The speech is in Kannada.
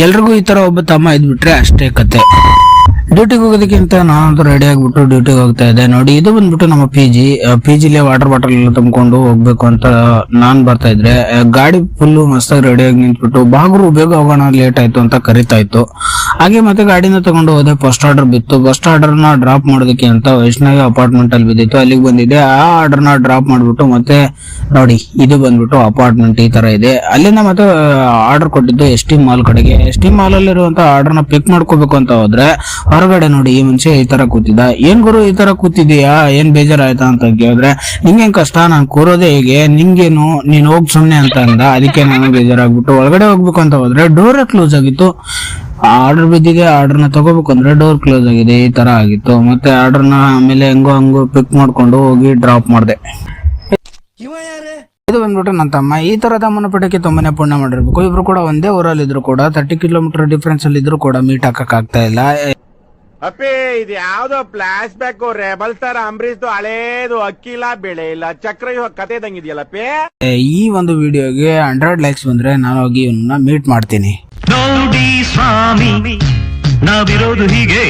ಎಲ್ರಿಗೂ ಈ ತರ ಒಬ್ಬ ತಮ್ಮ ಇದ್ಬಿಟ್ರೆ ಅಷ್ಟೇ ಕತೆ. ಡ್ಯೂಟಿಗೆ ಹೋಗೋದಕ್ಕಿಂತ ನಾನಂತೂ ರೆಡಿ ಆಗ್ಬಿಟ್ಟು ಡ್ಯೂಟಿಗೆ ಹೋಗ್ತಾ ಇದ್ದೆ. ನೋಡಿ, ಇದು ಬಂದ್ಬಿಟ್ಟು ನಮ್ಮ ಪಿಜಿಲಿ ವಾಟರ್ ಬಾಟಲ್ ಎಲ್ಲ ತುಂಬಿಕೊಂಡು ಹೋಗ್ಬೇಕು ಅಂತ ನಾನ್ ಬರ್ತಾ ಇದ್ರೆ ಗಾಡಿ ಫುಲ್ ಮಸ್ತಾಗಿ ರೆಡಿಯಾಗಿ ನಿಂತ್ಬಿಟ್ಟು ಬಾಗ್ರು ಬೇಗ ಹೋಗೋಣ ಲೇಟ್ ಆಯ್ತು ಅಂತ ಕರಿತಾ ಇತ್ತು. ಹಾಗೆ ಮತ್ತೆ ಗಾಡಿನ ತಗೊಂಡು ಹೋದೆ. ಫಸ್ಟ್ ಆರ್ಡರ್ ಬಿತ್ತು. ಫಸ್ಟ್ ಆರ್ಡರ್ ನ ಡ್ರಾಪ್ ಮಾಡೋದಕ್ಕೆ ಅಂತ ವೈಷ್ಣವಿ ಅಪಾರ್ಟ್ಮೆಂಟ್ ಅಲ್ಲಿ ಬಿದ್ದಿತ್ತು, ಅಲ್ಲಿಗೆ ಬಂದಿದೆ. ಆ ಆರ್ಡರ್ ನ ಡ್ರಾಪ್ ಮಾಡ್ಬಿಟ್ಟು ಮತ್ತೆ ನೋಡಿ, ಇದು ಬಂದ್ಬಿಟ್ಟು ಅಪಾರ್ಟ್ಮೆಂಟ್ ಈ ತರ ಇದೆ. ಅಲ್ಲಿಂದ ಮತ್ತೆ ಆರ್ಡರ್ ಕೊಟ್ಟಿದ್ದು ST ಮಾಲ್ ಕಡೆಗೆ. ST ಮಾಲ್ ಅಲ್ಲಿರುವಂತ ಆರ್ಡರ್ ನ ಪಿಕ್ ಮಾಡ್ಕೋಬೇಕು ಅಂತ ಹೋದ್ರೆ ಹೊರಗಡೆ ನೋಡಿ ಈ ಮನುಷ್ಯ ಈ ತರ ಕೂತಿದ್ದ. ಏನ್ ಗುರು ಈ ತರ ಕೂತಿದೀಯಾ, ಏನ್ ಬೇಜಾರಾಯ್ತಾ ಅಂತ ಕೇಳಿದ್ರೆ, ನಿಂಗೇನ್ ಕಷ್ಟ, ನಾನ್ ಕೂರೋದೇ ಹೇಗೆ, ನಿಂಗೇನು, ನೀನ್ ಹೋಗ್ ಸುಮ್ನೆ ಅಂತ ಅಂದ. ಅದಕ್ಕೆ ನಾನು ಬೇಜಾರಾಗ್ಬಿಟ್ಟು ಒಳಗಡೆ ಹೋಗ್ಬೇಕು ಅಂತ ಹೋದ್ರೆ ಡೋರ್ ಕ್ಲೋಸ್ ಆಗಿತ್ತು. ಆರ್ಡರ್ ಬಿದ್ದಿದೆ, ಆರ್ಡರ್ ನ ತಗೋಬೇಕು ಅಂದ್ರೆ ಡೋರ್ ಕ್ಲೋಸ್ ಆಗಿದೆ. ಈ ತರ ಆಗಿತ್ತು. ಮತ್ತೆ ಆರ್ಡರ್ ನ ಆಮೇಲೆ ಹಂಗೋ ಪಿಕ್ ಮಾಡ್ಕೊಂಡು ಹೋಗಿ ಡ್ರಾಪ್ ಮಾಡಿದೆ. ಇದು ಬಂದ್ಬಿಟ್ಟು ನನ್ನ ತಮ್ಮ. ಈ ತರ ತಮ್ಮನ ಪಟಕ್ಕೆ ತುಂಬಾನೇ ಪುಣ್ಯ ಮಾಡಿರ್ಬೇಕು. ಇಬ್ರು ಕೂಡ ಒಂದೇ ಊರಲ್ಲಿ ಇದ್ರು ಕೂಡ 30 ಕಿಲೋಮೀಟರ್ ಡಿಫ್ರೆನ್ಸ್ ಅಲ್ಲಿ ಇದ್ರು ಕೂಡ ಮೀಟ್ ಹಾಕಕ್ ಆಗ್ತಾ ಇಲ್ಲ. ಅಪ್ಪಿ, ಇದು ಯಾವ್ದೋ ಫ್ಲಾಶ್ ಬ್ಯಾಕ್ ರೆಬಲ್ ತರ ಅಂಬರೀಶ್ದು ಹಳೇದು ಅಕ್ಕಿಲ್ಲ ಬೆಳೆ ಇಲ್ಲ ಚಕ್ರ ಕತೆ ಇದಂಗಿದೆಯಲ್ಲಪ್ಪಿ. ಈ ಒಂದು ವಿಡಿಯೋಗೆ 100 ಲೈಕ್ಸ್ ಬಂದ್ರೆ ನಾನು ಹೋಗಿ ಇವನ್ನ ಮೀಟ್ ಮಾಡ್ತೀನಿ. ನೋಡಿ ಸ್ವಾಮಿ, ನಾವಿರೋದು ಹೀಗೆ.